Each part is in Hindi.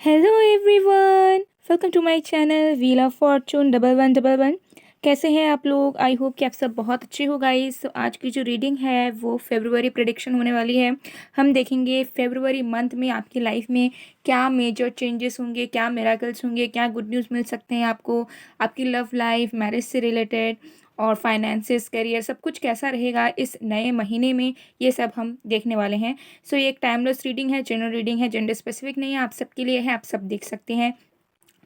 Hello everyone, welcome to my channel wheel of fortune 1111। कैसे हैं आप लोग? आई होप कि आप सब बहुत अच्छे हो गाइस। तो आज की जो रीडिंग है वो फेब्रुवरी प्रेडिक्शन होने वाली है। हम देखेंगे फेब्रुवरी मंथ में आपकी लाइफ में क्या मेजर चेंजेस होंगे, क्या मिराकल्स होंगे, क्या गुड न्यूज़ मिल सकते हैं आपको, आपकी लव लाइफ, मैरिज से रिलेटेड और फाइनेंसिस, करियर, सब कुछ कैसा रहेगा इस नए महीने में, ये सब हम देखने वाले हैं। सो ये एक टाइमलेस रीडिंग है, जनरल रीडिंग है, जेंडर स्पेसिफिक नहीं है, आप सबके लिए है, आप सब देख सकते हैं।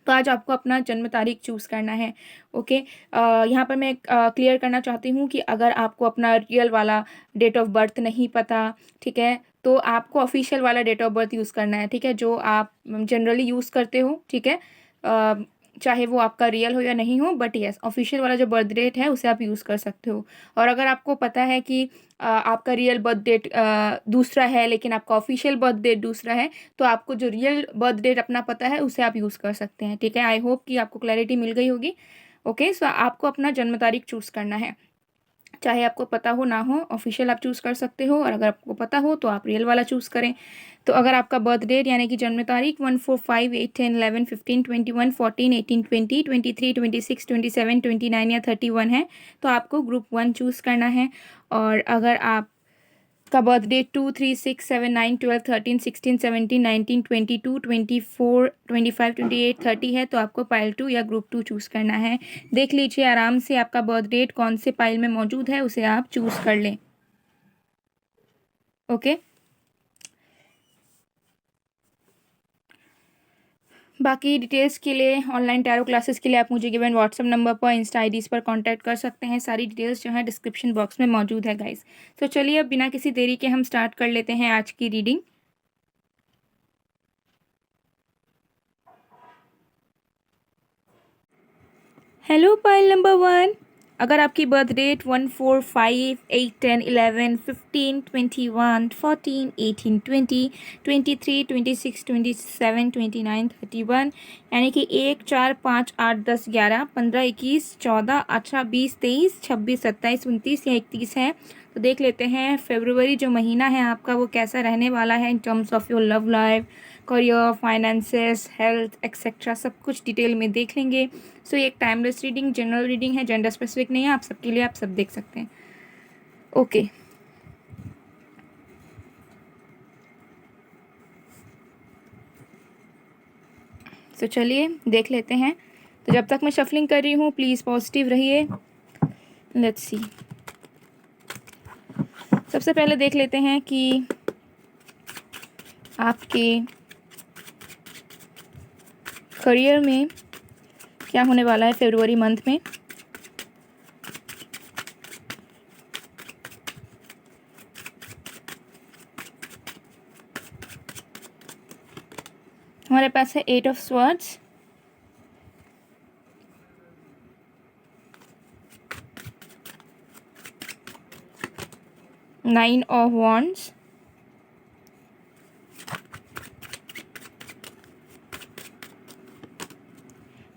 तो आज आपको अपना जन्म तारीख चूज़ करना है। ओके, यहाँ पर मैं क्लियर करना चाहती हूँ कि अगर आपको अपना रियल वाला डेट ऑफ बर्थ नहीं पता, ठीक है, तो आपको ऑफिशियल वाला डेट ऑफ बर्थ यूज़ करना है, ठीक है, जो आप जनरली यूज़ करते हो, ठीक है। चाहे वो आपका रियल हो या नहीं हो, बट यस, ऑफिशियल वाला जो बर्थ डेट है उसे आप यूज़ कर सकते हो। और अगर आपको पता है कि आपका रियल बर्थ डेट दूसरा है लेकिन आपका ऑफिशियल बर्थ डेट दूसरा है, तो आपको जो रियल बर्थ डेट अपना पता है उसे आप यूज़ कर सकते हैं, ठीक है। आई होप कि आपको क्लैरिटी मिल गई होगी। ओके, सो आपको अपना जन्म तारीख चूज़ करना है, चाहे आपको पता हो ना हो, ऑफिशियल आप चूज़ कर सकते हो, और अगर आपको पता हो तो आप रियल वाला चूज़ करें। तो अगर आपका बर्थ डेट यानी कि जन्म तारीख 1 4 5 8 10 11 15 21 14 18 20 23 26 27 29 या 31 है, तो आपको ग्रुप 1 चूज़ करना है। और अगर आप का बर्थ डेट 2 3 6 7 9 12 13 16 17 19 22 24 25 28 30 है, तो आपको पाइल 2 या ग्रुप 2 चूज़ करना है। देख लीजिए आराम से आपका बर्थ डेट कौन से पाइल में मौजूद है, उसे आप चूज़ कर लें। ओके, बाकी डिटेल्स के लिए, ऑनलाइन टैरो क्लासेस के लिए आप मुझे गिवन व्हाट्सएप नंबर पर, इंस्टा आईडीज़ पर कांटेक्ट कर सकते हैं। सारी डिटेल्स जो है डिस्क्रिप्शन बॉक्स में मौजूद है गाइस। तो चलिए अब बिना किसी देरी के हम स्टार्ट कर लेते हैं आज की रीडिंग। हेलो पाइल नंबर 1, अगर आपकी बर्थ डेट 1 4 5 8 10 11 15 21 14 18 20 23 26 27 29 31 यानी कि 1 4 5 8 10 11 15 21 14 18 20 23 26 27 29 या 31 है, तो देख लेते हैं फरवरी जो महीना है आपका वो कैसा रहने वाला है in terms of your love life, career, finances, health etcetera, सब कुछ डिटेल में देख लेंगे। सो ये एक टाइमलेस रीडिंग, जनरल रीडिंग है, जेंडर स्पेसिफिक नहीं है, आप सबके लिए, आप सब देख सकते हैं। ओके, सो चलिए देख लेते हैं। तो जब तक मैं शफलिंग कर रही हूँ प्लीज़ पॉजिटिव रहिए। लेट्स सी, सबसे पहले देख लेते हैं कि आपके करियर में क्या होने वाला है फरवरी मंथ में। हमारे पास है 8 of swords, 9 of wands,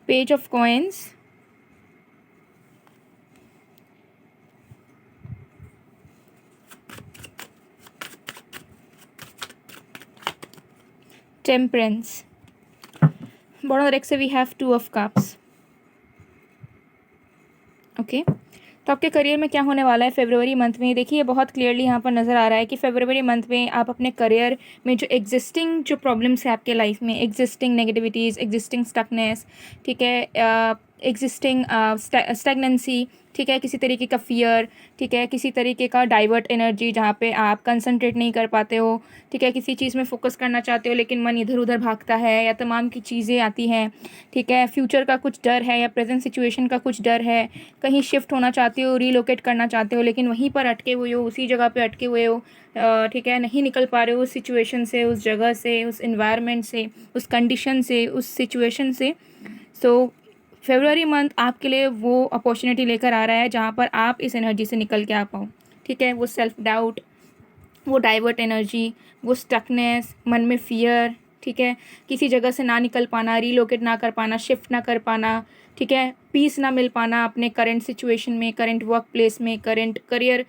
page of coins, temperance, bottom rack से we have 2 of cups. Okay, तो आपके करियर में क्या होने वाला है फरवरी मंथ में, देखिए बहुत क्लियरली यहाँ पर नज़र आ रहा है कि फरवरी मंथ में आप अपने करियर में जो एग्जिस्टिंग जो प्रॉब्लम्स है आपके लाइफ में, एग्जिस्टिंग नेगेटिविटीज़, एग्जिस्टिंग स्टकनेस, ठीक है, एग्जिस्टिंग स्टैग्नेंसी, ठीक है, किसी तरीके का फियर, ठीक है, किसी तरीके का डाइवर्ट एनर्जी जहाँ पे आप कंसंट्रेट नहीं कर पाते हो, ठीक है, किसी चीज़ में फोकस करना चाहते हो लेकिन मन इधर उधर भागता है, या तमाम की चीज़ें आती हैं, ठीक है, फ्यूचर का कुछ डर है या प्रेजेंट सिचुएशन का कुछ डर है, कहीं शिफ्ट होना चाहते हो, रीलोकेट करना चाहते हो लेकिन वहीं पर अटके हुए हो, उसी जगह पे अटके हुए हो, ठीक है, नहीं निकल पा रहे हो उस सिचुएशन से, उस जगह से, उस इन्वायरमेंट से, उस कंडीशन से, उस सिचुएशन से। सो फरवरी मंथ आपके लिए वो अपॉर्चुनिटी लेकर आ रहा है जहाँ पर आप इस एनर्जी से निकल के आ पाओ, ठीक है, वो सेल्फ डाउट, वो डाइवर्ट एनर्जी, वो स्टकनेस, मन में फियर, ठीक है, किसी जगह से ना निकल पाना, रीलोकेट ना कर पाना, शिफ्ट ना कर पाना, ठीक है, पीस ना मिल पाना अपने करंट सिचुएशन में, करंट वर्क प्लेस में, करंट करियर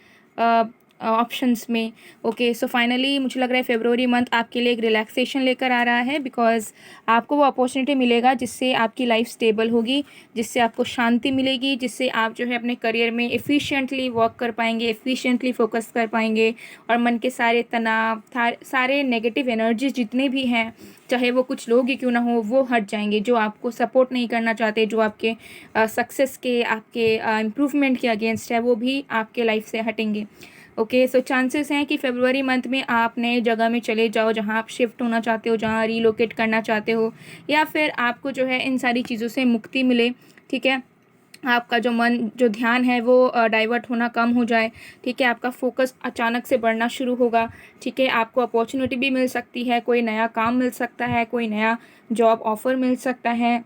ऑप्शंस में। ओके, सो फाइनली मुझे लग रहा है फेब्रुअरी मंथ आपके लिए एक रिलैक्सेशन लेकर आ रहा है, बिकॉज आपको वो अपॉर्चुनिटी मिलेगा जिससे आपकी लाइफ स्टेबल होगी, जिससे आपको शांति मिलेगी, जिससे आप जो है अपने करियर में एफिशिएंटली वर्क कर पाएंगे, एफिशिएंटली फोकस कर पाएंगे, और मन के सारे तनाव, सारे नेगेटिव एनर्जीज जितने भी हैं, चाहे वो कुछ लोग ही क्यों ना हो, वो हट जाएंगे। जो आपको सपोर्ट नहीं करना चाहते, जो आपके सक्सेस के, आपके इम्प्रूवमेंट के अगेंस्ट है, वो भी आपके लाइफ से हटेंगे। ओके, सो चांसेस हैं कि फेब्रुअरी मंथ में आप नए जगह में चले जाओ जहां आप शिफ्ट होना चाहते हो, जहां रीलोकेट करना चाहते हो, या फिर आपको जो है इन सारी चीज़ों से मुक्ति मिले। ठीक है, आपका जो मन, जो ध्यान है वो डाइवर्ट होना कम हो जाए। ठीक है, आपका फोकस अचानक से बढ़ना शुरू होगा। ठीक है, आपको अपॉर्चुनिटी भी मिल सकती है, कोई नया काम मिल सकता है, कोई नया जॉब ऑफर मिल सकता है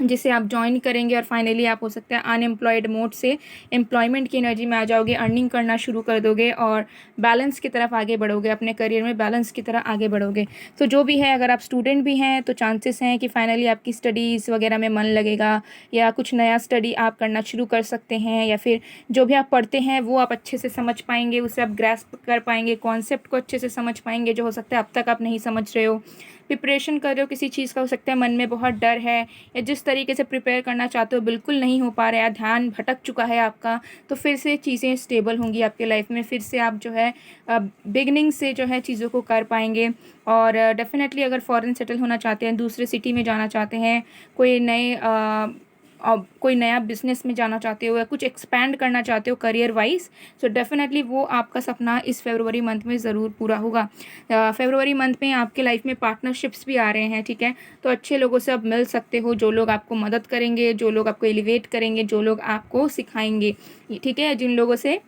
जिसे आप ज्वाइन करेंगे, और फाइनली आप हो सकता है अनएम्प्लॉयड मोड से एम्प्लॉयमेंट की एनर्जी में आ जाओगे, अर्निंग करना शुरू कर दोगे और बैलेंस की तरफ आगे बढ़ोगे, अपने करियर में बैलेंस की तरह आगे बढ़ोगे। तो जो भी है, अगर आप स्टूडेंट भी हैं तो चांसेस हैं कि फाइनली आपकी स्टडीज़ वगैरह में मन लगेगा, या कुछ नया स्टडी आप करना शुरू कर सकते हैं, या फिर जो भी आप पढ़ते हैं वो आप अच्छे से समझ पाएंगे, उसे आप ग्रैस्प कर पाएंगे, कॉन्सेप्ट को अच्छे से समझ पाएंगे जो हो सकता है अब तक आप नहीं समझ रहे हो। प्रिपरेशन कर रहे हो किसी चीज़ का, हो सकता है मन में बहुत डर है, या जिस तरीके से प्रिपेयर करना चाहते हो बिल्कुल नहीं हो पा रहा है, ध्यान भटक चुका है आपका, तो फिर से चीज़ें स्टेबल होंगी आपके लाइफ में, फिर से आप जो है बिगनिंग से जो है चीज़ों को कर पाएंगे। और डेफिनेटली अगर फॉरेन सेटल होना चाहते हैं, दूसरे सिटी में जाना चाहते हैं, कोई नए कोई नया बिजनेस में जाना चाहते हो, या कुछ एक्सपैंड करना चाहते हो करियर वाइज, सो डेफिनेटली वो आपका सपना इस फेब्रुअरी मंथ में ज़रूर पूरा होगा। फेब्रुअरी मंथ में आपके लाइफ में पार्टनरशिप्स भी आ रहे हैं। ठीक है, तो अच्छे लोगों से आप मिल सकते हो, जो लोग आपको मदद करेंगे, जो लोग आपको एलिवेट करेंगे, जो लोग आपको सिखाएंगे। ठीक है, जिन लोगों से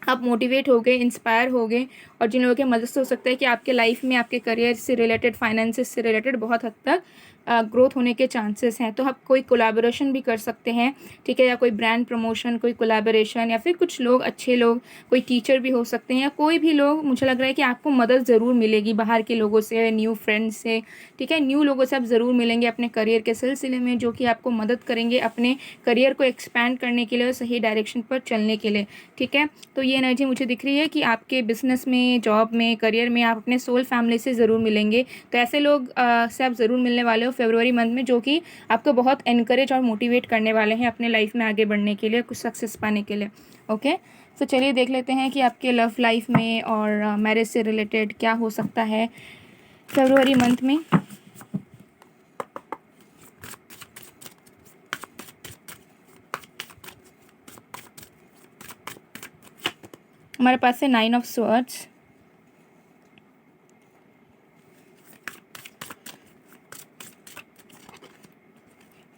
आप मोटिवेट हो गए, इंस्पायर हो गए, और जिन लोगों की मदद से हो सकता है कि आपके लाइफ में, आपके करियर से रिलेटेड, फाइनेंसेस से रिलेटेड बहुत हद तक ग्रोथ होने के चांसेस हैं। तो आप कोई कोलैबोरेशन भी कर सकते हैं। ठीक है, या कोई ब्रांड प्रमोशन, कोई कोलैबोरेशन, या फिर कुछ लोग, अच्छे लोग, कोई टीचर भी हो सकते हैं, या कोई भी लोग, मुझे लग रहा है कि आपको मदद ज़रूर मिलेगी बाहर के लोगों से, न्यू फ्रेंड्स से। ठीक है, न्यू लोगों से आप ज़रूर मिलेंगे अपने करियर के सिलसिले में, जो कि आपको मदद करेंगे अपने करियर को एक्सपैंड करने के लिए और सही डायरेक्शन पर चलने के लिए। ठीक है, तो ये एनर्जी मुझे दिख रही है कि आपके बिजनेस में, जॉब में, करियर में आप अपने सोल फैमिली से ज़रूर मिलेंगे। तो ऐसे लोग से आप ज़रूर मिलने वाले हो फेब्रुअरी मंथ में, जो कि आपको बहुत एनकरेज और मोटिवेट करने वाले हैं अपने लाइफ में आगे बढ़ने के लिए, कुछ सक्सेस पाने के लिए। ओके, तो चलिए देख लेते हैं कि आपके लव लाइफ में और मैरिज से रिलेटेड क्या हो सकता है फेब्रुअरी मंथ में। हमारे पास है 9 of swords,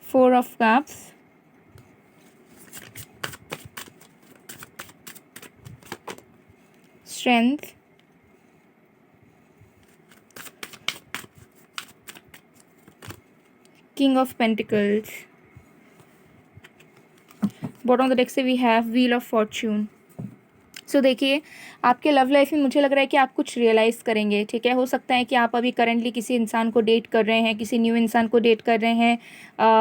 4 of cups, strength, king of pentacles. Bottom of the deck से we have wheel of fortune. So देखिए, आपके लव लाइफ में मुझे लग रहा है कि आप कुछ रियलाइज़ करेंगे। ठीक है, हो सकता है कि आप अभी करंटली किसी इंसान को डेट कर रहे हैं, किसी न्यू इंसान को डेट कर रहे हैं,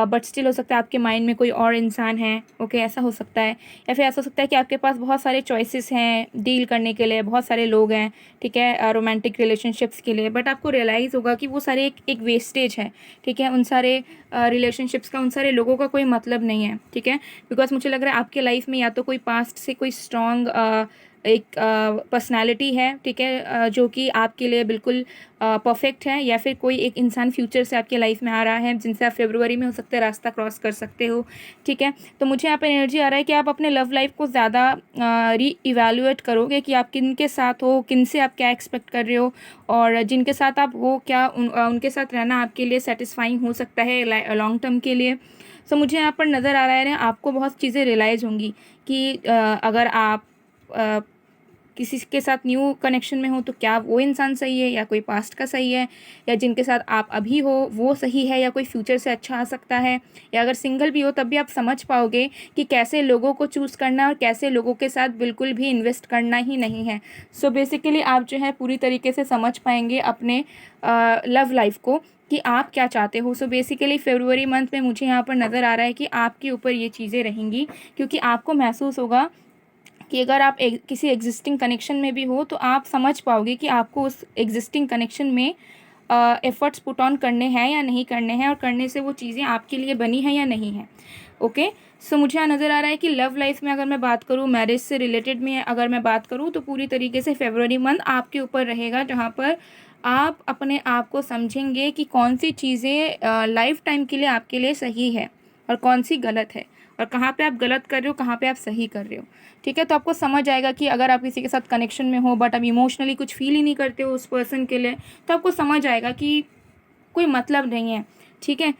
बट स्टिल हो सकता है आपके माइंड में कोई और इंसान है। ओके, ऐसा हो सकता है। या फिर ऐसा हो सकता है कि आपके पास बहुत सारे चॉइसेस हैं डील करने के लिए, बहुत सारे लोग हैं। ठीक है, रोमांटिक रिलेशनशिप्स के लिए, बट आपको रियलाइज़ होगा कि वो सारे एक वेस्टेज है। ठीक है, उन सारे रिलेशनशिप्स का, उन सारे लोगों का कोई मतलब नहीं है। ठीक है, बिकॉज मुझे लग रहा है आपके लाइफ में या तो कोई पास्ट से कोई स्ट्रॉन्ग एक पर्सनालिटी है। ठीक है, जो कि आपके लिए बिल्कुल परफेक्ट है, या फिर कोई एक इंसान फ्यूचर से आपके लाइफ में आ रहा है जिनसे आप फेब्रुअरी में हो सकता है रास्ता क्रॉस कर सकते हो। ठीक है, तो मुझे यहाँ पर एनर्जी आ रहा है कि आप अपने लव लाइफ को ज़्यादा री इवैल्यूएट करोगे कि आप किन के साथ हो, किन से आप क्या एक्सपेक्ट कर रहे हो, और जिनके साथ आप हो क्या उनके साथ रहना आपके लिए सेटिस्फाइंग हो सकता है लॉन्ग टर्म के लिए। सो मुझे यहाँ पर नज़र आ रहा है आपको बहुत चीज़ें रियलाइज़ होंगी कि अगर आप किसी के साथ न्यू कनेक्शन में हो तो क्या वो इंसान सही है, या कोई पास्ट का सही है, या जिनके साथ आप अभी हो वो सही है, या कोई फ्यूचर से अच्छा आ सकता है, या अगर सिंगल भी हो तब भी आप समझ पाओगे कि कैसे लोगों को चूज़ करना और कैसे लोगों के साथ बिल्कुल भी इन्वेस्ट करना ही नहीं है। सो बेसिकली आप जो है पूरी तरीके से समझ पाएंगे अपने लव लाइफ को कि आप क्या चाहते हो। सो बेसिकली फेब्रुअरी मंथ में मुझे यहाँ पर नज़र आ रहा है कि आपके ऊपर ये चीज़ें रहेंगी, क्योंकि आपको महसूस होगा कि अगर आप किसी एग्जिस्टिंग कनेक्शन में भी हो तो आप समझ पाओगे कि आपको उस एग्जिस्टिंग कनेक्शन में एफ़र्ट्स पुट ऑन करने हैं या नहीं करने हैं, और करने से वो चीज़ें आपके लिए बनी हैं या नहीं हैं। ओके, सो मुझे यहाँ नज़र आ रहा है कि लव लाइफ में अगर मैं बात करूँ, मैरिज से रिलेटेड में अगर मैं बात करूँ, तो पूरी तरीके से फरवरी मंथ आपके ऊपर रहेगा, जहाँ पर आप अपने आप को समझेंगे कि कौन सी चीज़ें लाइफ टाइम के लिए आपके लिए सही है और कौन सी गलत है, और कहाँ पे आप गलत कर रहे हो, कहाँ पे आप सही कर रहे हो। ठीक है, तो आपको समझ आएगा कि अगर आप किसी के साथ कनेक्शन में हो बट आप इमोशनली कुछ फील ही नहीं करते हो उस पर्सन के लिए, तो आपको समझ आएगा कि कोई मतलब नहीं है। ठीक है,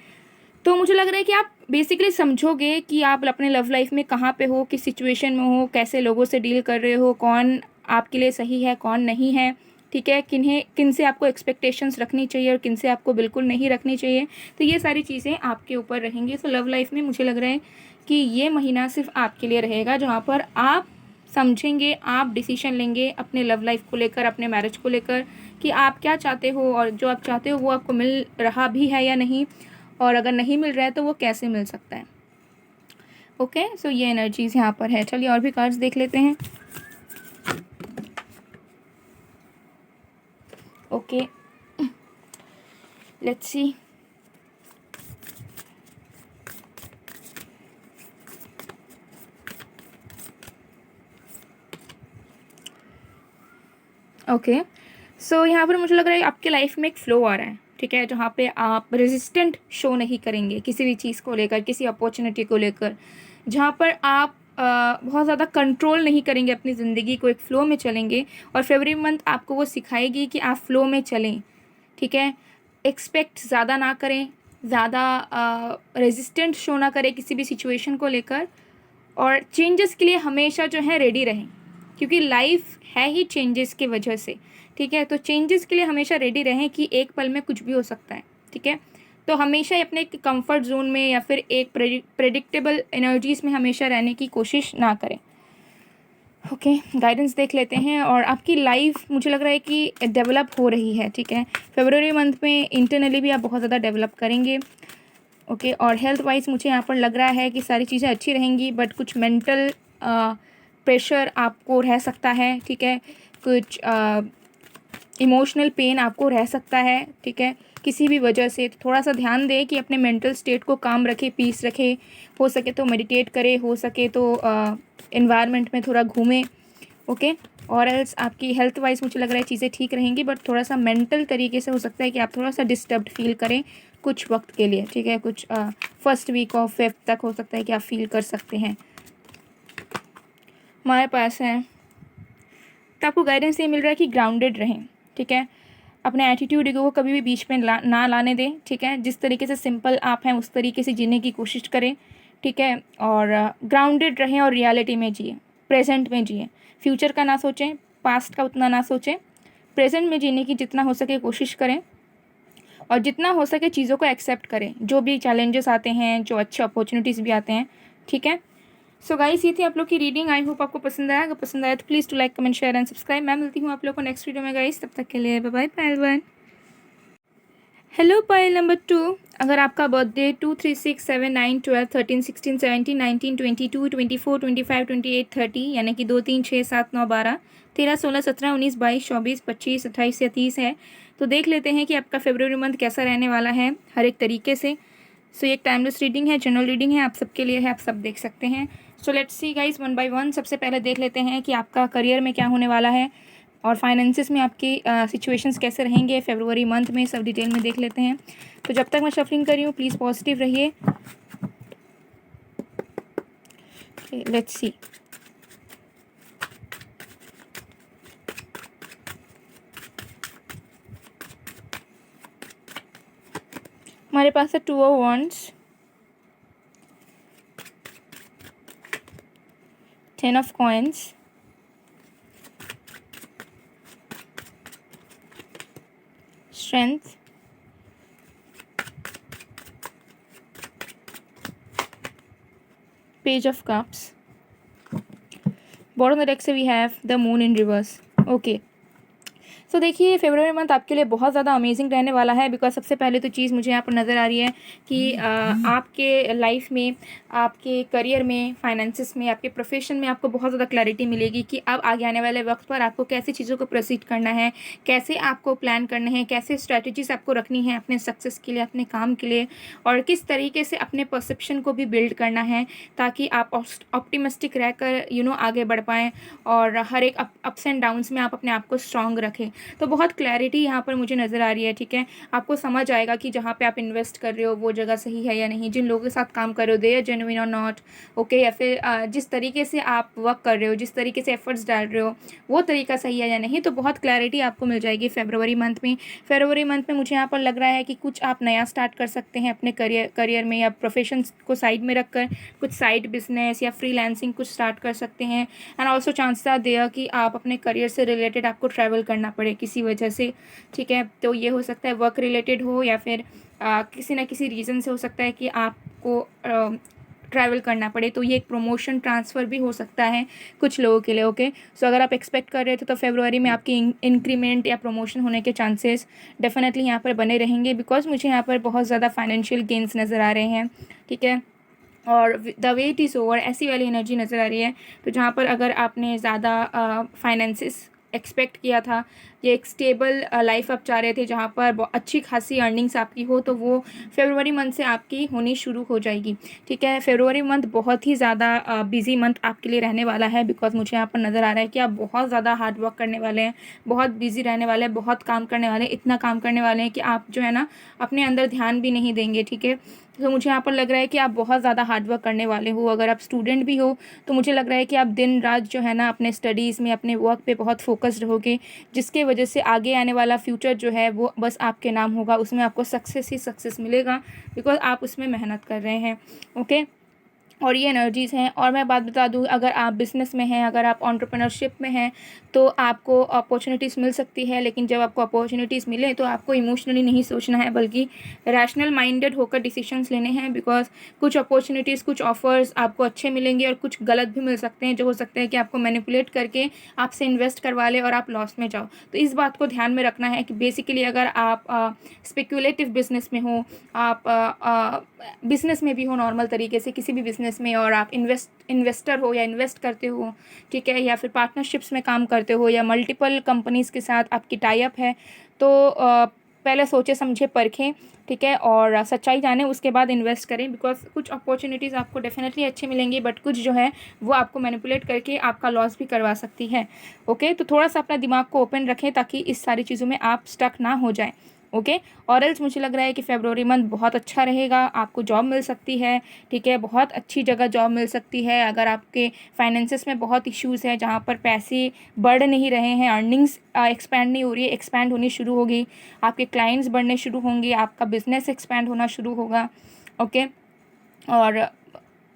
तो मुझे लग रहा है कि आप बेसिकली समझोगे कि आप अपने लव लाइफ में कहाँ पे हो, किस सिचुएशन में हो, कैसे लोगों से डील कर रहे हो, कौन आपके लिए सही है, कौन नहीं है। ठीक है, किन से आपको एक्सपेक्टेशंस रखनी चाहिए और किन से आपको बिल्कुल नहीं रखनी चाहिए, तो ये सारी चीज़ें आपके ऊपर रहेंगी। तो लव लाइफ में मुझे लग रहा है कि ये महीना सिर्फ आपके लिए रहेगा, जहाँ पर आप समझेंगे, आप डिसीजन लेंगे अपने लव लाइफ को लेकर, अपने मैरिज को लेकर, कि आप क्या चाहते हो और जो आप चाहते हो वो आपको मिल रहा भी है या नहीं, और अगर नहीं मिल रहा है तो वो कैसे मिल सकता है। ओके, सो ये एनर्जीज यहाँ पर है। चलिए और भी कार्ड्स देख लेते हैं। Okay, let's see. ओके, सो यहाँ पर मुझे लग रहा है आपके लाइफ में एक फ़्लो आ रहा है। ठीक है, जहाँ पे आप रेजिस्टेंट शो नहीं करेंगे किसी भी चीज़ को लेकर, किसी अपॉर्चुनिटी को लेकर, जहाँ पर आप बहुत ज़्यादा कंट्रोल नहीं करेंगे अपनी ज़िंदगी को, एक फ़्लो में चलेंगे। और फरवरी मंथ आपको वो सिखाएगी कि आप फ़्लो में चलें। ठीक है, एक्सपेक्ट ज़्यादा ना करें, ज़्यादा रेजिस्टेंट शो ना करें किसी भी सिचुएशन को लेकर, और चेंजेस के लिए हमेशा जो है रेडी रहें, क्योंकि लाइफ है ही चेंजेस की वजह से। ठीक है, तो चेंजेस के लिए हमेशा रेडी रहें कि एक पल में कुछ भी हो सकता है। ठीक है, तो हमेशा अपने कंफर्ट जोन में या फिर एक प्रेडिक्टेबल एनर्जीज में हमेशा रहने की कोशिश ना करें। ओके, गाइडेंस देख लेते हैं। और आपकी लाइफ मुझे लग रहा है कि डेवलप हो रही है। ठीक है, फरवरी मंथ में इंटरनली भी आप बहुत ज़्यादा डेवलप करेंगे। ओके, और हेल्थ वाइज मुझे यहाँ पर लग रहा है कि सारी चीज़ें अच्छी रहेंगी, बट कुछ मेंटल प्रेशर आपको रह सकता है। ठीक है, कुछ इमोशनल पेन आपको रह सकता है। ठीक है, किसी भी वजह से थोड़ा सा ध्यान दें कि अपने मेंटल स्टेट को काम रखे, पीस रखे। हो सके तो मेडिटेट करें, हो सके तो एनवायरनमेंट में थोड़ा घूमें। ओके, और एल्स आपकी हेल्थ वाइज मुझे लग रहा है चीज़ें ठीक रहेंगी, बट थोड़ा सा मेंटल तरीके से हो सकता है कि आप थोड़ा सा डिस्टर्ब्ड फील करें कुछ वक्त के लिए। ठीक है, कुछ फर्स्ट वीक ऑफ फेब तक हो सकता है कि आप फील कर सकते हैं। हमारे पास है, तो आपको गाइडेंस ये मिल रहा है कि ग्राउंडेड रहें। ठीक है, अपने एटीट्यूड को कभी भी बीच में ना लाने दें। ठीक है, जिस तरीके से सिंपल आप हैं उस तरीके से जीने की कोशिश करें। ठीक है, और ग्राउंडेड रहें और रियलिटी में जिए, प्रेजेंट में जिए। फ्यूचर का ना सोचें, पास्ट का उतना ना सोचें, प्रेजेंट में जीने की जितना हो सके कोशिश करें, और जितना हो सके चीज़ों को एक्सेप्ट करें, जो भी चैलेंजेस आते हैं, जो अच्छे अपॉर्चुनिटीज़ भी आते हैं। ठीक है, सो गाइस ये थी आप लोग की रीडिंग। आई होप आपको पसंद आया। अगर पसंद आया तो please to like, comment, share and subscribe. मैं मिलती हूँ आप लोग को नेक्स्ट वीडियो में गाइस, तब तक के लिए बाय बाय पायल 1। हेलो पायल नंबर 2, अगर आपका बर्थडे 2, 3, 6, 7, 9, 12, 13, 16, 17, 19, 22, 24, 25, 28, 30, यानी कि 2, 3, 6, 7, 9, 12, 13, 16, 17, 19, 22, 24, 25, 28 या 30 है, तो देख लेते हैं कि आपका फरवरी मंथ कैसा रहने वाला है हर एक तरीके से। सो ये एक टाइमलेस रीडिंग है, जनरल रीडिंग है, आप सबके लिए है, आप सब देख सकते हैं। So let's see guys, 1 by 1। सबसे पहले देख लेते हैं कि आपका करियर में क्या होने वाला है, और फाइनेंसिस में आपकी सिचुएशंस कैसे रहेंगे फरवरी मंथ में, सब डिटेल में देख लेते हैं। तो जब तक मैं शफलिंग कर रही हूँ प्लीज़ पॉजिटिव रहिए। Let's see. हमारे पास है 2 of wands, 10 of coins, strength, page of cups. Bottom of the deck से we have the moon in reverse. Okay, so देखिए फरवरी मंथ आपके लिए बहुत ज़्यादा अमेजिंग रहने वाला है, बिकॉज सबसे पहले तो चीज़ मुझे यहाँ पर नज़र आ रही है कि आपके लाइफ में, आपके करियर में, फाइनेंसिस में, आपके प्रोफेशन में आपको बहुत ज़्यादा क्लैरिटी मिलेगी कि अब आगे आने वाले वक्त पर आपको कैसे चीज़ों को प्रोसीड करना है, कैसे आपको प्लान करना है, कैसे स्ट्रैटेजीज आपको रखनी है अपने सक्सेस के लिए, अपने काम के लिए, और किस तरीके से अपने परसेप्शन को भी बिल्ड करना है ताकि आप ऑप्टिमिस्टिक रहकर आगे बढ़ पाएँ और हर एक अप्स एंड डाउन्स में आप अपने आप को स्ट्रॉन्ग रखें। तो बहुत क्लैरिटी यहाँ पर मुझे नज़र आ रही है, ठीक है। आपको समझ आएगा कि जहाँ पे आप इन्वेस्ट कर रहे हो वो जगह सही है या नहीं, जिन लोगों के साथ काम कर रहे हो दे आर जेन्युइन और नॉट, ओके, या फिर जिस तरीके से आप वर्क कर रहे हो, जिस तरीके से एफर्ट्स डाल रहे हो वो तरीका सही है या नहीं। तो बहुत क्लैरिटी आपको मिल जाएगी फरवरी मंथ में। फरवरी मंथ में मुझे यहाँ पर लग रहा है कि कुछ आप नया स्टार्ट कर सकते हैं अपने करियर में, या प्रोफेशन को साइड में रखकर कुछ साइड बिजनेस या फ्रीलांसिंग कुछ स्टार्ट कर सकते हैं। And also chances are there कि आप अपने करियर से रिलेटेड आपको ट्रैवल करना पड़े किसी वजह से, ठीक है। तो ये हो सकता है वर्क रिलेटेड हो, या फिर किसी ना किसी रीज़न से हो सकता है कि आपको ट्रैवल करना पड़े। तो ये एक प्रमोशन ट्रांसफ़र भी हो सकता है कुछ लोगों के लिए, ओके। सो अगर आप एक्सपेक्ट कर रहे थे तो फरवरी में आपकी इंक्रीमेंट या प्रमोशन होने के चांसेस डेफिनेटली यहाँ पर बने रहेंगे, बिकॉज मुझे यहाँ पर बहुत ज़्यादा फाइनेंशियल गेंस नज़र आ रहे हैं, ठीक है। और द वेट इज़ ओवर, ऐसी वाली एनर्जी नज़र आ रही है। तो जहाँ पर अगर आपने ज़्यादा फाइनेंसिस एक्सपेक्ट किया था, ये एक स्टेबल लाइफ आप चाह रहे थे जहाँ पर अच्छी खासी अर्निंग्स आपकी हो, तो वो फरवरी मंथ से आपकी होनी शुरू हो जाएगी, ठीक है। फरवरी मंथ बहुत ही ज़्यादा बिजी मंथ आपके लिए रहने वाला है, बिकॉज मुझे यहाँ पर नज़र आ रहा है कि आप बहुत ज़्यादा हार्ड वर्क करने वाले हैं, बहुत बिजी रहने वाले हैं, बहुत काम करने वाले हैं, इतना काम करने वाले हैं कि आप जो है ना अपने अंदर ध्यान भी नहीं देंगे, ठीक है। तो मुझे यहाँ पर लग रहा है कि आप बहुत ज़्यादा हार्ड वर्क करने वाले हो। अगर आप स्टूडेंट भी हो तो मुझे लग रहा है कि आप दिन रात जो है ना अपने स्टडीज़ में, अपने वर्क पे बहुत फोकस्ड रहोगे, जिसके वजह से आगे आने वाला फ्यूचर जो है वो बस आपके नाम होगा, उसमें आपको सक्सेस ही सक्सेस मिलेगा, बिकॉज आप उसमें मेहनत कर रहे हैं, ओके। और ये एनर्जीज़ हैं। और मैं बात बता दूँ, अगर आप बिज़नेस में हैं, अगर आप एंटरप्रेन्योरशिप में हैं, तो आपको अपॉर्चुनिटीज़ मिल सकती है, लेकिन जब आपको अपॉर्चुनिटीज़ मिले तो आपको इमोशनली नहीं सोचना है, बल्कि रैशनल माइंडेड होकर डिसीजंस लेने हैं। बिकॉज कुछ अपॉर्चुनिटीज़, कुछ ऑफर्स आपको अच्छे मिलेंगे और कुछ गलत भी मिल सकते हैं, जो हो सकता है कि आपको मैनिपुलेट करके आपसे इन्वेस्ट करवा ले और आप लॉस में जाओ। तो इस बात को ध्यान में रखना है कि बेसिकली अगर आप स्पेक्यूलेटिव बिजनेस में हो, आप बिज़नेस में भी हो नॉर्मल तरीके से किसी भी बिज़नेस में, और आप इन्वेस्टर हो या इन्वेस्ट करते हो, ठीक है, या फिर पार्टनरशिप्स में काम करते हो, या मल्टीपल कंपनीज़ के साथ आपकी टाई अप है, तो पहले सोचे समझे परखें, ठीक है, और सच्चाई जाने उसके बाद इन्वेस्ट करें। बिकॉज कुछ अपॉर्चुनिटीज़ आपको डेफिनेटली अच्छी मिलेंगी, बट कुछ जो है वो आपको मैनिपुलेट करके आपका लॉस भी करवा सकती है, ओके। तो थोड़ा सा अपना दिमाग को ओपन रखें ताकि इस सारी चीज़ों में आप स्टक ना हो जाएं, ओके। और एल्स मुझे लग रहा है कि फरवरी मंथ बहुत अच्छा रहेगा, आपको जॉब मिल सकती है, ठीक है, बहुत अच्छी जगह जॉब मिल सकती है। अगर आपके फाइनेंसिस में बहुत इश्यूज़ है, जहाँ पर पैसे बढ़ नहीं रहे हैं, अर्निंग्स एक्सपैंड नहीं हो रही है, एक्सपैंड होनी शुरू होगी, आपके क्लाइंट्स बढ़ने शुरू होंगे, आपका बिजनेस एक्सपैंड होना शुरू होगा, ओके। और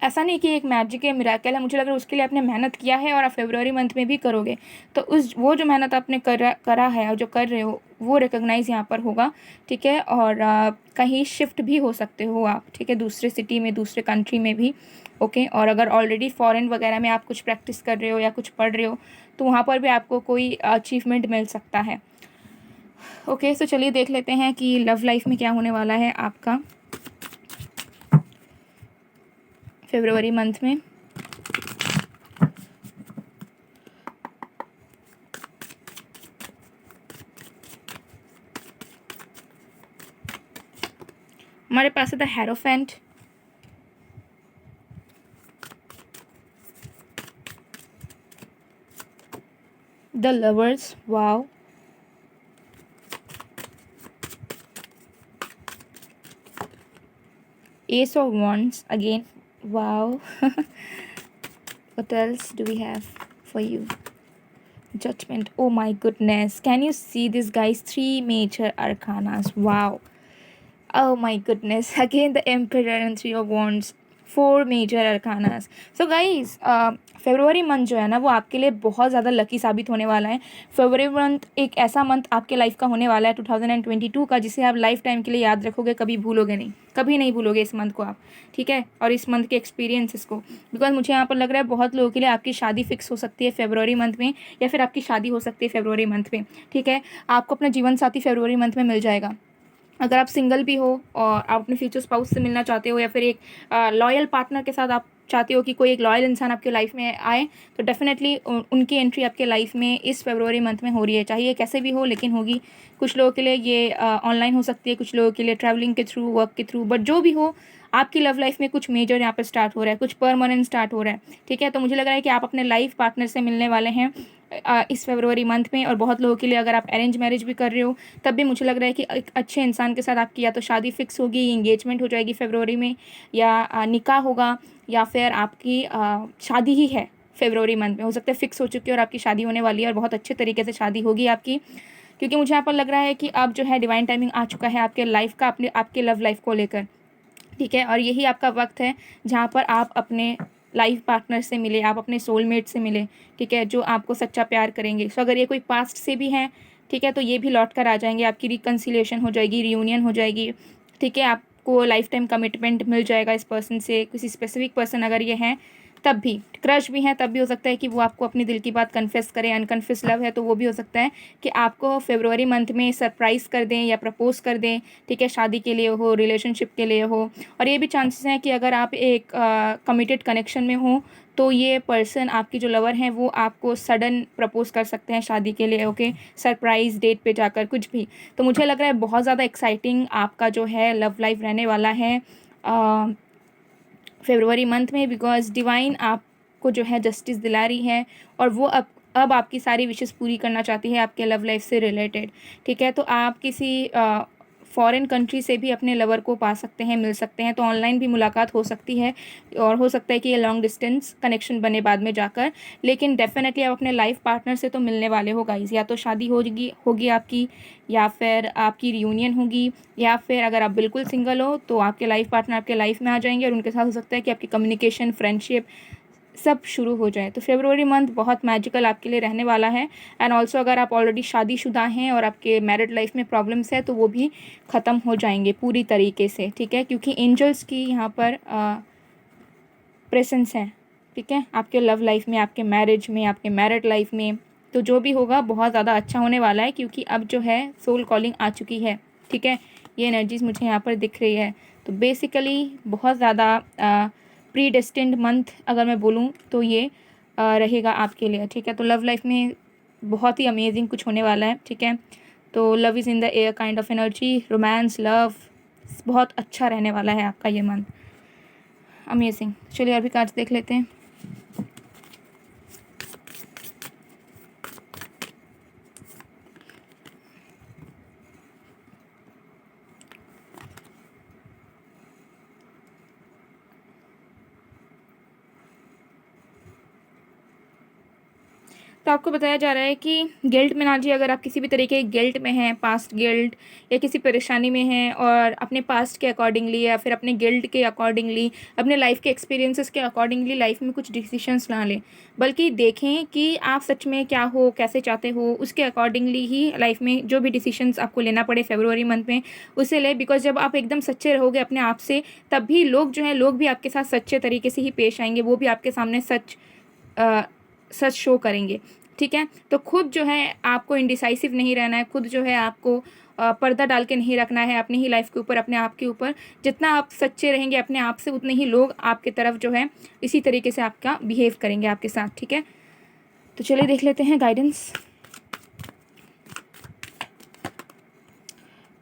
ऐसा नहीं कि एक मैजिक है, मिराकल है, मुझे लग रहा है उसके लिए आपने मेहनत किया है और आप फरवरी मंथ में भी करोगे, तो वो जो मेहनत आपने करा है और जो कर रहे हो वो रिकॉग्नाइज़ यहाँ पर होगा, ठीक है। और कहीं शिफ्ट भी हो सकते हो आप, ठीक है, दूसरे सिटी में, दूसरे कंट्री में भी, ओके। और अगर ऑलरेडी फॉरेन वगैरह में आप कुछ प्रैक्टिस कर रहे हो या कुछ पढ़ रहे हो, तो वहाँ पर भी आपको कोई अचीवमेंट मिल सकता है, ओके। सो चलिए देख लेते हैं कि लव लाइफ में क्या होने वाला है आपका फरवरी मंथ में। हमारे पास है the hierophant, the lovers, wow, S of wands again, wow. What else do we have for you? Judgment, oh my goodness, can you see this guys? 3 major arcanas, wow. Oh my goodness, again the Emperor and 3 of wands. 4 major arcanas. So guys, फरवरी मंथ जो है ना वो आपके लिए बहुत ज़्यादा लकी साबित होने वाला है। फरवरी मंथ एक ऐसा मंथ आपके लाइफ का होने वाला है 2022 का, जिसे आप लाइफ टाइम के लिए याद रखोगे, कभी भूलोगे नहीं, कभी नहीं भूलोगे इस मंथ को आप, ठीक है, और इस मंथ के एक्सपीरियंसेस को। बिकॉज मुझे यहाँ पर लग रहा है बहुत लोगों के लिए आपकी शादी फिक्स हो सकती है फरवरी मंथ में, या फिर आपकी शादी हो सकती है फरवरी मंथ में, ठीक है। आपको अपना जीवन साथी फरवरी मंथ में मिल जाएगा। अगर आप सिंगल भी हो और आप अपने फ्यूचर स्पाउस से मिलना चाहते हो, या फिर एक लॉयल पार्टनर के साथ आप चाहते हो कि कोई एक लॉयल इंसान आपके लाइफ में आए, तो डेफिनेटली उनकी एंट्री आपके लाइफ में इस फरवरी मंथ में हो रही है। चाहे कैसे भी हो, लेकिन होगी। कुछ लोगों के लिए ये ऑनलाइन हो सकती है, कुछ लोगों के लिए ट्रैवलिंग के थ्रू, वर्क के थ्रू, बट जो भी हो, आपकी लव लाइफ में कुछ मेजर यहाँ पर स्टार्ट हो रहा है, कुछ परमानेंट स्टार्ट हो रहा है, ठीक है। तो मुझे लग रहा है कि आप अपने लाइफ पार्टनर से मिलने वाले हैं इस फरवरी मंथ में। और बहुत लोगों के लिए अगर आप अरेंज मैरिज भी कर रहे हो, तब भी मुझे लग रहा है कि एक अच्छे इंसान के साथ आपकी या तो शादी फिक्स होगी, इंगेजमेंट हो जाएगी फरवरी में, या निकाह होगा, या फिर आपकी शादी ही है फरवरी मंथ में। हो सकता है फिक्स हो चुकी है और आपकी शादी होने वाली है, और बहुत अच्छे तरीके से शादी होगी आपकी, क्योंकि मुझे यहाँ पर लग रहा है कि अब जो है डिवाइन टाइमिंग आ चुका है आपके लाइफ का, अपने आपके लव लाइफ को लेकर, ठीक है। और यही आपका वक्त है जहाँ पर आप अपने लाइफ पार्टनर से मिले, आप अपने सोलमेट से मिले, ठीक है, जो आपको सच्चा प्यार करेंगे। सो अगर ये कोई पास्ट से भी हैं, ठीक है, तो ये भी लौट कर आ जाएंगे, आपकी रिकन्सिलिएशन हो जाएगी, रियूनियन हो जाएगी, ठीक है। आपको लाइफ टाइम कमिटमेंट मिल जाएगा इस पर्सन से, किसी स्पेसिफिक पर्सन अगर ये हैं, तब भी क्रश भी हैं, तब भी हो सकता है कि वो आपको अपनी दिल की बात कन्फेस करें। अनकन्फेस लव है तो वो भी हो सकता है कि आपको फरवरी मंथ में सरप्राइज़ कर दें या प्रपोज कर दें, ठीक है, शादी के लिए हो, रिलेशनशिप के लिए हो। और ये भी चांसेस हैं कि अगर आप एक कमिटेड कनेक्शन में हो, तो ये पर्सन, आपकी जो लवर हैं, वो आपको सडन प्रपोज कर सकते हैं शादी के लिए, ओके, सरप्राइज़ डेट पे जाकर, कुछ भी। तो मुझे लग रहा है बहुत ज़्यादा एक्साइटिंग आपका जो है लव लाइफ रहने वाला है फरवरी मंथ में, बिकॉज डिवाइन आपको जो है जस्टिस दिला रही है, और वो अब आपकी सारी विशेस पूरी करना चाहती है आपके लव लाइफ से रिलेटेड, ठीक है। तो आप किसी फॉरेन कंट्री से भी अपने लवर को पा सकते हैं, मिल सकते हैं, तो ऑनलाइन भी मुलाकात हो सकती है, और हो सकता है कि ये लॉन्ग डिस्टेंस कनेक्शन बने बाद में जाकर। लेकिन डेफिनेटली आप अपने लाइफ पार्टनर से तो मिलने वाले हो गाइस, या तो शादी होगी आपकी, या फिर आपकी रियूनियन होगी, या फिर अगर आप बिल्कुल सिंगल हो तो आपके लाइफ पार्टनर आपके लाइफ में आ जाएंगे, और उनके साथ हो सकता है कि आपकी कम्युनिकेशन, फ्रेंडशिप सब शुरू हो जाए। तो फरवरी मंथ बहुत मैजिकल आपके लिए रहने वाला है। एंड ऑल्सो अगर आप ऑलरेडी शादीशुदा हैं और आपके मैरिड लाइफ में प्रॉब्लम्स है, तो वो भी ख़त्म हो जाएंगे पूरी तरीके से, ठीक है, क्योंकि एंजल्स की यहाँ पर प्रेजेंस है, ठीक है, आपके लव लाइफ में, आपके मैरिज में, आपके मैरिड लाइफ में। तो जो भी होगा बहुत ज़्यादा अच्छा होने वाला है, क्योंकि अब जो है सोल कॉलिंग आ चुकी है, ठीक है। ये एनर्जीज मुझे यहाँ पर दिख रही है। तो बेसिकली बहुत ज़्यादा प्री डेस्टिन्ड मंथ अगर मैं बोलूँ तो ये रहेगा आपके लिए, ठीक है। तो लव लाइफ में बहुत ही अमेजिंग कुछ होने वाला है, ठीक है। तो love is in the air kind of energy, romance, love, बहुत अच्छा रहने वाला है आपका ये मंथ, अमेजिंग। चलिए और भी कार्ड्स देख लेते हैं। तो आपको बताया जा रहा है कि गिल्ट में ना जी, अगर आप किसी भी तरीके के गिल्ट में हैं, पास्ट गिल्ट, या किसी परेशानी में हैं, और अपने पास्ट के अकॉर्डिंगली या फिर अपने गिल्ट के अकॉर्डिंगली, अपने लाइफ के एक्सपीरियंसेस के अकॉर्डिंगली लाइफ में कुछ डिसीशंस ना लें, बल्कि देखें कि आप सच में क्या हो, कैसे चाहते हो, उसके अकॉर्डिंगली ही लाइफ में जो भी डिसीशंस आपको लेना पड़े फरवरी मंथ में, उसे लें। बिकॉज जब आप एकदम सच्चे रहोगे अपने आप से, तब भी लोग जो है, लोग भी आपके साथ सच्चे तरीके से ही पेश आएंगे, वो भी आपके सामने सच शो करेंगे, ठीक है। तो खुद जो है आपको इंडिसाइसिव नहीं रहना है, खुद जो है आपको पर्दा डाल के नहीं रखना है अपनी ही लाइफ के ऊपर, अपने आप के ऊपर। जितना आप सच्चे रहेंगे अपने आप से, उतने ही लोग आपके तरफ जो है इसी तरीके से आपका बिहेव करेंगे आपके साथ, ठीक है। तो चलिए देख लेते हैं गाइडेंस।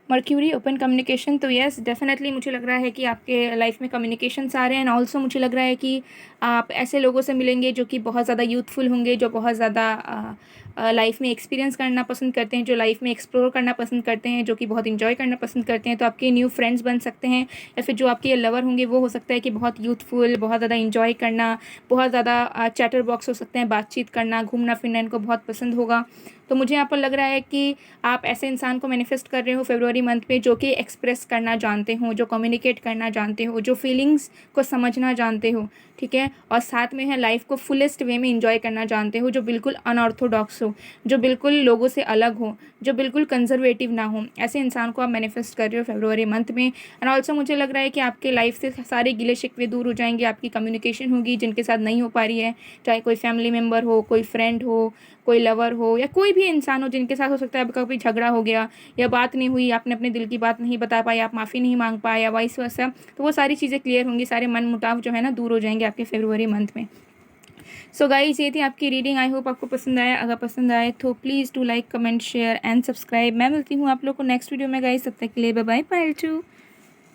मर्क्यूरी ओपन कम्युनिकेशन, तो यस डेफिनेटली मुझे लग रहा है कि आपके लाइफ में कम्युनिकेशंस आ रहे हैं। एंड ऑल्सो मुझे लग रहा है कि आप ऐसे लोगों से मिलेंगे जो कि बहुत ज़्यादा यूथफुल होंगे, जो बहुत ज़्यादा लाइफ में एक्सपीरियंस करना पसंद करते हैं, जो लाइफ में एक्सप्लोर करना पसंद करते हैं, जो कि बहुत इंजॉय करना पसंद करते हैं। तो आपके न्यू फ्रेंड्स बन सकते हैं, या फिर जो आपके लवर होंगे वो हो सकता है कि बहुत यूथफुल, बहुत ज़्यादा इंजॉय करना, बहुत ज़्यादा चैटर बॉक्स हो सकते हैं, बातचीत करना, घूमना फिरना इनको बहुत पसंद होगा। तो मुझे यहाँ पर लग रहा है कि आप ऐसे इंसान को मैनिफेस्ट कर रहे हो फरवरी मंथ में जो कि एक्सप्रेस करना जानते हो, जो कम्युनिकेट करना जानते हो, जो फीलिंग्स को समझना जानते हो, ठीक है, और साथ में है लाइफ को फुलेस्ट वे में इंजॉय करना जानते हो, जो बिल्कुल अनऑर्थोडॉक्स हो, जो बिल्कुल लोगों से अलग हो, जो बिल्कुल कंजर्वेटिव ना हो, ऐसे इंसान को आप मैनिफेस्ट कर रहे हो फरवरी मंथ में। एंड ऑल्सो मुझे लग रहा है कि आपके लाइफ से सारे गिले शिकवे दूर हो जाएंगे, आपकी कम्युनिकेशन होगी जिनके साथ नहीं हो पा रही है, चाहे कोई फैमिली मेम्बर हो, कोई फ्रेंड हो, कोई लवर हो, या कोई भी इंसान हो जिनके साथ हो सकता है आपका कभी झगड़ा हो गया या बात नहीं हुई, आपने अपने दिल की बात नहीं बता पाई, आप माफ़ी नहीं मांग पाए या वाइस वर्सा, तो वो सारी चीज़ें क्लियर होंगी, सारे मन मुटाव जो है ना दूर हो जाएंगे आपके फरवरी मंथ में। सो गाइज ये थी आपकी रीडिंग। आई होप आपको पसंद आया। अगर पसंद आए तो please do like, comment, share and subscribe. मैं मिलती हूँ आप लोग को नेक्स्ट वीडियो में गाइज, तब तक के लिए बाय बाय, पायल टू।